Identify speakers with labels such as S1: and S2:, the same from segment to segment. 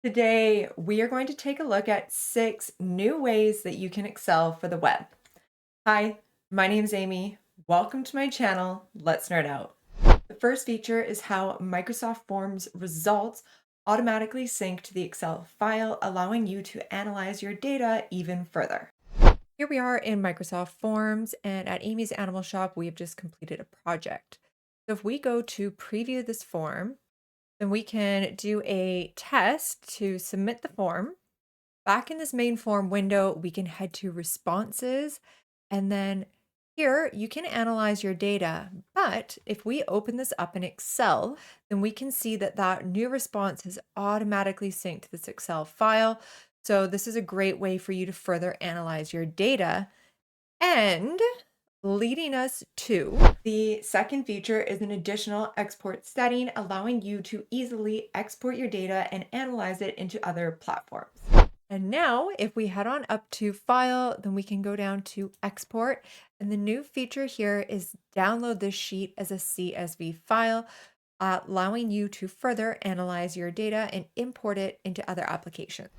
S1: Today, we are going to take a look at 6 new ways that you can excel for the web. Hi, my name is Amy. Welcome to my channel. Let's nerd out. The first feature is how Microsoft Forms results automatically sync to the Excel file, allowing you to analyze your data even further. Here we are in Microsoft Forms, and at Amy's Animal Shop, we have just completed a project. So if we go to preview this form, then we can do a test to submit the form. Back in this main form window, we can head to responses, and then here you can analyze your data. But if we open this up in Excel, then we can see that that new response is automatically synced to this Excel file. So this is a great way for you to further analyze your data. And leading us to the second feature is an additional export setting, allowing you to easily export your data and analyze it into other platforms. And now if we head on up to File, then we can go down to Export. And the new feature here is download this sheet as a CSV file, allowing you to further analyze your data and import it into other applications.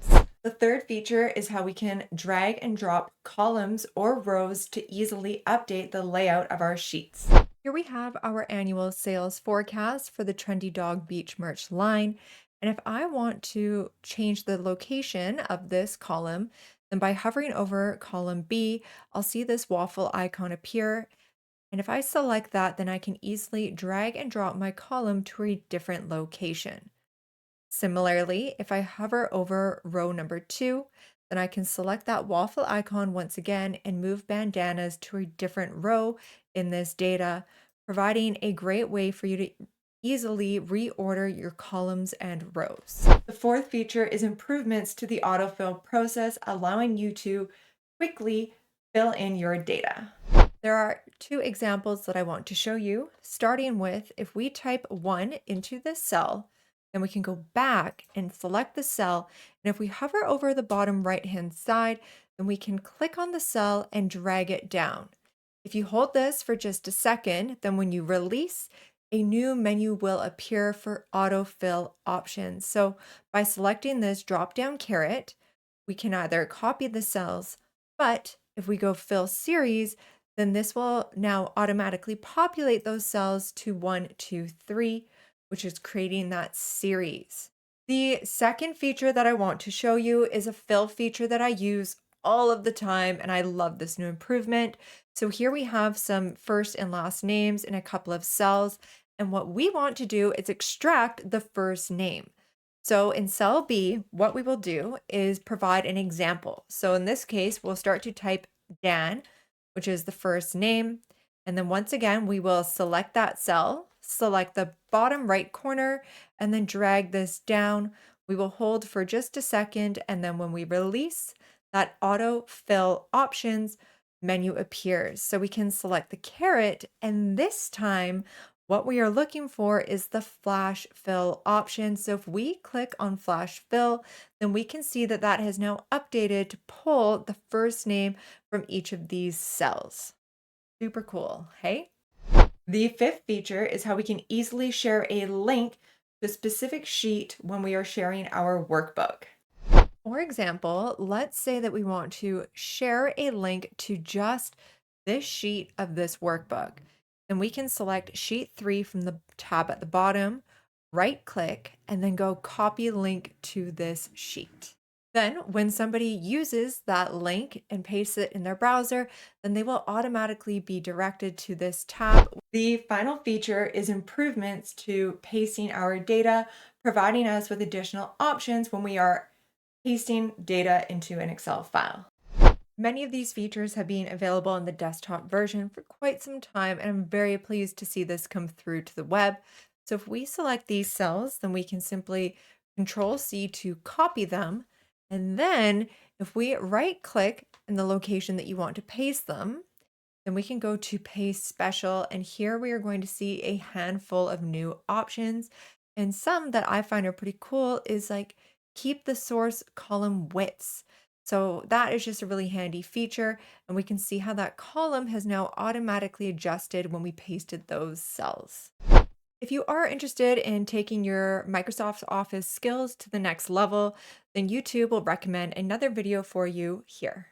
S1: The third feature is how we can drag and drop columns or rows to easily update the layout of our sheets. Here we have our annual sales forecast for the Trendy Dog Beach merch line. And if I want to change the location of this column, then by hovering over column B, I'll see this waffle icon appear. And if I select that, then I can easily drag and drop my column to a different location. Similarly, if I hover over row number 2, then I can select that waffle icon once again and move bandanas to a different row in this data, providing a great way for you to easily reorder your columns and rows. The fourth feature is improvements to the autofill process, allowing you to quickly fill in your data. There are 2 examples that I want to show you, starting with if we type 1 into this cell, then we can go back and select the cell. And if we hover over the bottom right-hand side, then we can click on the cell and drag it down. If you hold this for just a second, then when you release, a new menu will appear for autofill options. So by selecting this drop-down caret, we can either copy the cells, but if we go fill series, then this will now automatically populate those cells to 1, 2, 3, which is creating that series. The second feature that I want to show you is a fill feature that I use all of the time, and I love this new improvement. So here we have some first and last names in a couple of cells, and what we want to do is extract the first name. So in cell B, what we will do is provide an example. So in this case, we'll start to type Dan, which is the first name. And then once again, we will select that cell, select the bottom right corner, and then drag this down. We will hold for just a second, and then when we release, that autofill options menu appears. So we can select the caret, and this time, what we are looking for is the flash fill option. So if we click on flash fill, then we can see that that has now updated to pull the first name from each of these cells. Super cool, hey? The fifth feature is how we can easily share a link to a specific sheet when we are sharing our workbook. For example, let's say that we want to share a link to just this sheet of this workbook. Then we can select sheet 3 from the tab at the bottom, right click, and then go copy link to this sheet. Then when somebody uses that link and pastes it in their browser, then they will automatically be directed to this tab. The final feature is improvements to pasting our data, providing us with additional options when we are pasting data into an Excel file. Many of these features have been available in the desktop version for quite some time, and I'm very pleased to see this come through to the web. So if we select these cells, then we can simply Control C to copy them. And then if we right click in the location that you want to paste them, then we can go to paste special. And here we are going to see a handful of new options. And some that I find are pretty cool is like keep the source column widths. So that is just a really handy feature. And we can see how that column has now automatically adjusted when we pasted those cells. If you are interested in taking your Microsoft Office skills to the next level, then YouTube will recommend another video for you here.